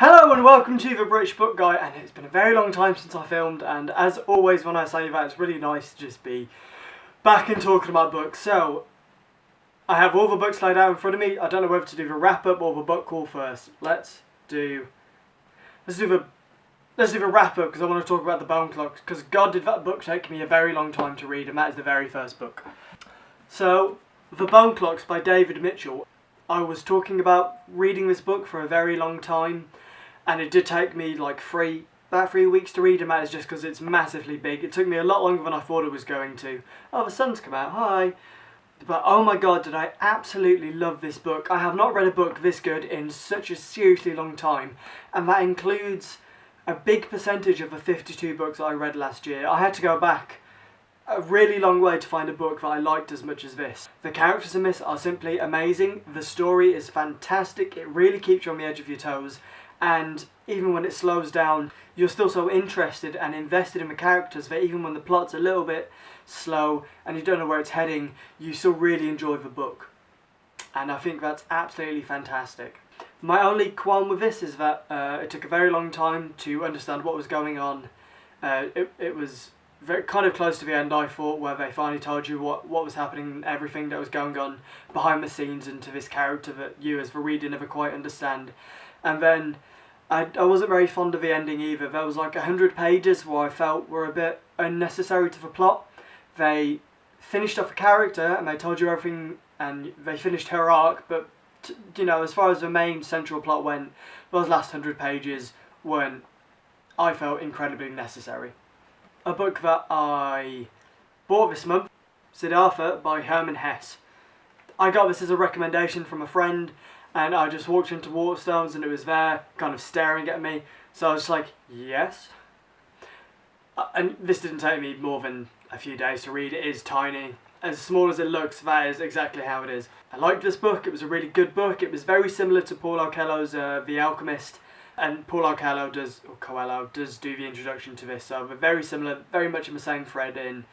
Hello and welcome to The British Book Guy, and it's been a very long time since I filmed, and as always when I say that, it's really nice to just be back and talking about books. So, I have all the books laid out in front of me. I don't know whether to do the wrap-up or the book call first. Let's do the wrap-up, because I want to talk about The Bone Clocks, because God did that book take me a very long time to read, and that is the very first book. So, The Bone Clocks by David Mitchell. I was talking about reading this book for a very long time, and it did take me like about 3 weeks to read, and that is just because it's massively big. It took me a lot longer than I thought it was going to. Oh, the sun's come out, hi! But oh my god, did I absolutely love this book. I have not read a book this good in such a seriously long time, and that includes a big percentage of the 52 books I read last year. I had to go back a really long way to find a book that I liked as much as this. The characters in this are simply amazing, the story is fantastic, it really keeps you on the edge of your toes, and even when it slows down, you're still so interested and invested in the characters that even when the plot's a little bit slow and you don't know where it's heading, you still really enjoy the book. And I think that's absolutely fantastic. My only qualm with this is that it took a very long time to understand what was going on. It was kind of close to the end, I thought, where they finally told you what was happening and everything that was going on behind the scenes and to this character that you as the reader never quite understand. And then I wasn't very fond of the ending either. There was like 100 pages where I felt were a bit unnecessary to the plot. They finished off a character and they told you everything and they finished her arc, but you know, as far as the main central plot went, those last 100 pages weren't, I felt, incredibly necessary. A book that I bought this month, Siddhartha by Herman Hesse. I got this as a recommendation from a friend, and I just walked into Waterstones and it was there, kind of staring at me, so I was just like, yes. And this didn't take me more than a few days to read. It is tiny. As small as it looks, that is exactly how it is. I liked this book, it was a really good book. It was very similar to Paulo Coelho's The Alchemist, and Paulo Coelho does do the introduction to this, so they're very similar, very much in the same thread in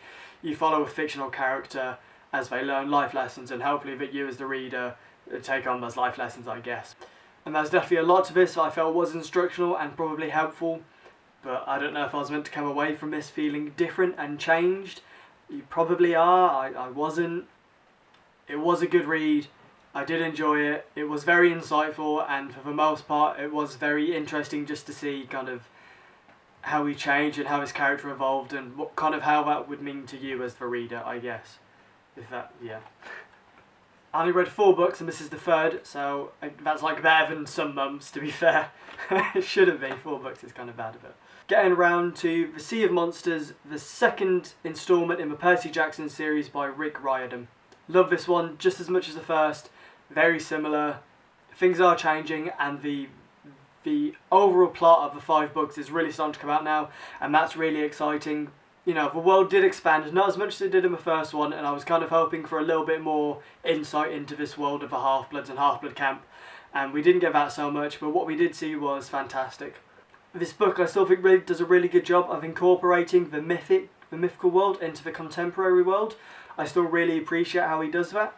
you follow a fictional character as they learn life lessons, and hopefully that you as the reader take on those life lessons, I guess. And there's definitely a lot to this that I felt was instructional and probably helpful, but I don't know if I was meant to come away from this feeling different and changed. You probably are, I wasn't. It was a good read, I did enjoy it, it was very insightful, and for the most part it was very interesting just to see kind of how he changed and how his character evolved and what kind of how that would mean to you as the reader, I guess. Yeah. I only read 4 books and this is the 3rd, so that's like better than some months, to be fair. It shouldn't be, 4 books is kind of bad, but... Getting around to The Sea of Monsters, the 2nd instalment in the Percy Jackson series by Rick Riordan. Love this one just as much as the first, very similar, things are changing, and the overall plot of the 5 books is really starting to come out now, and that's really exciting. You know, the world did expand, not as much as it did in the first one, and I was kind of hoping for a little bit more insight into this world of the Half-Bloods and Half-Blood camp, and we didn't get that so much, but what we did see was fantastic. This book I still think really does a really good job of incorporating the mythical world into the contemporary world. I still really appreciate how he does that.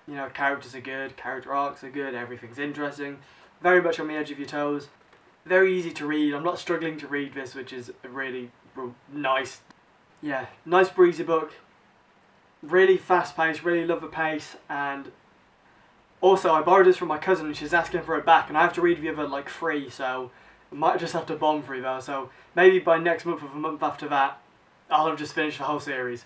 You know, characters are good, character arcs are good, everything's interesting, very much on the edge of your toes, very easy to read. I'm not struggling to read this, which is a really nice, nice breezy book, really fast paced, really love the pace. And also I borrowed this from my cousin and she's asking for it back, and I have to read the other like 3, so I might just have to bomb through those, so maybe by next month or the month after that I'll have just finished the whole series.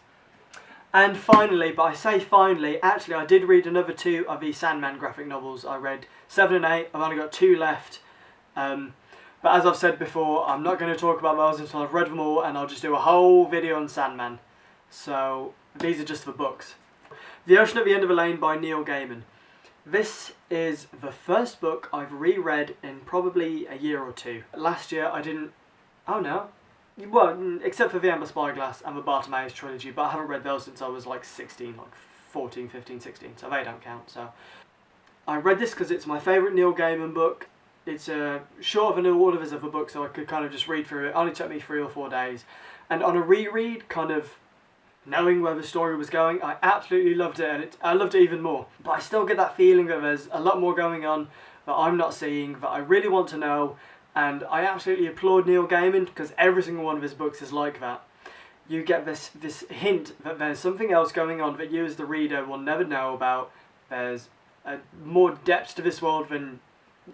And finally, but I say finally, actually I did read another 2 of the Sandman graphic novels. I read 7 and 8, I've only got 2 left. But as I've said before, I'm not going to talk about those until I've read them all, and I'll just do a whole video on Sandman. So, these are just the books. The Ocean at the End of the Lane by Neil Gaiman. This is the first book I've reread in probably a year or 2. Last year I didn't... Oh no. Well, except for The Amber Spyglass and the Bartimaeus trilogy, but I haven't read those since I was like 16, like 14, 15, 16, so they don't count. So I read this because it's my favourite Neil Gaiman book. It's shorter than all of his other books, so I could kind of just read through it. It only took me 3 or 4 days. And on a reread, kind of knowing where the story was going, I absolutely loved it, and I loved it even more. But I still get that feeling that there's a lot more going on that I'm not seeing, that I really want to know, And I absolutely applaud Neil Gaiman because every single one of his books is like that. You get this hint that there's something else going on that you as the reader will never know about. There's more depth to this world than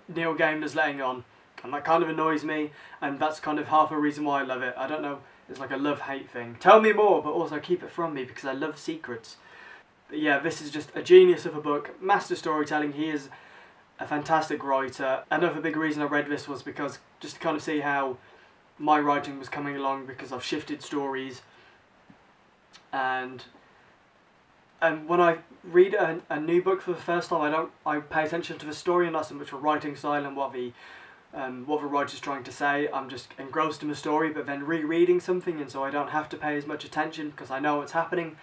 Neil Gaiman is letting on. And that kind of annoys me, and that's kind of half a reason why I love it. I don't know, it's like a love-hate thing. Tell me more, but also keep it from me because I love secrets. But yeah, this is just a genius of a book. Master storytelling. He is a fantastic writer. Another big reason I read this was because just to kind of see how my writing was coming along, because I've shifted stories. And when I read a new book for the first time, I pay attention to the story and not so much the writing style and what the writer's trying to say. I'm just engrossed in the story, but then rereading something, and so I don't have to pay as much attention because I know what's happening.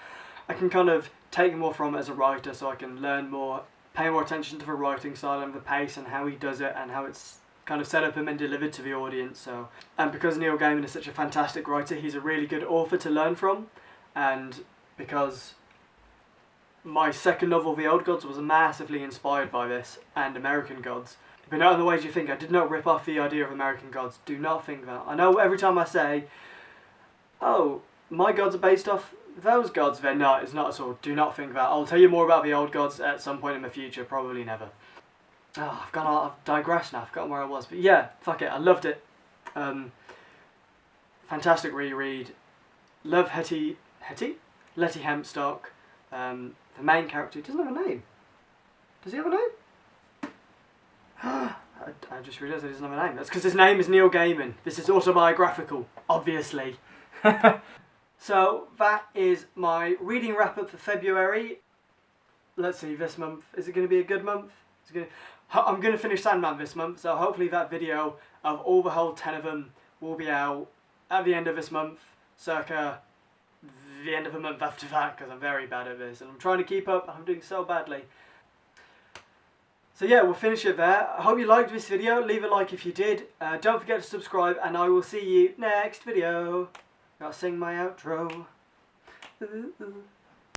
I can kind of take more from it as a writer, so I can learn more, pay more attention to the writing style and the pace and how he does it and how it's kind of set up and then delivered to the audience. So, and because Neil Gaiman is such a fantastic writer, he's a really good author to learn from, and because my second novel, The Old Gods, was massively inspired by this and American Gods. But not in the ways you think. I did not rip off the idea of American Gods. Do not think that. I know every time I say, oh, my gods are based off those gods, they're not. It's not at all. Do not think that. I'll tell you more about The Old Gods at some point in the future. Probably never. Oh, I've digressed now. I've forgotten where I was. But yeah, fuck it. I loved it. Fantastic reread. Love Letty Hempstock. The main character doesn't have a name. Does he have a name? I just realised he doesn't have a name. That's because his name is Neil Gaiman. This is autobiographical, obviously. So that is my reading wrap up for February. Let's see, this month, is it going to be a good month? I'm going to finish Sandman this month, so hopefully that video of all the whole 10 of them will be out at the end of this month, circa the end of the month after that, because I'm very bad at this and I'm trying to keep up and I'm doing so badly. So yeah, we'll finish it there. I hope you liked this video. Leave a like if you did. Don't forget to subscribe, and I will see you next video. Gotta sing my outro. Ooh, ooh.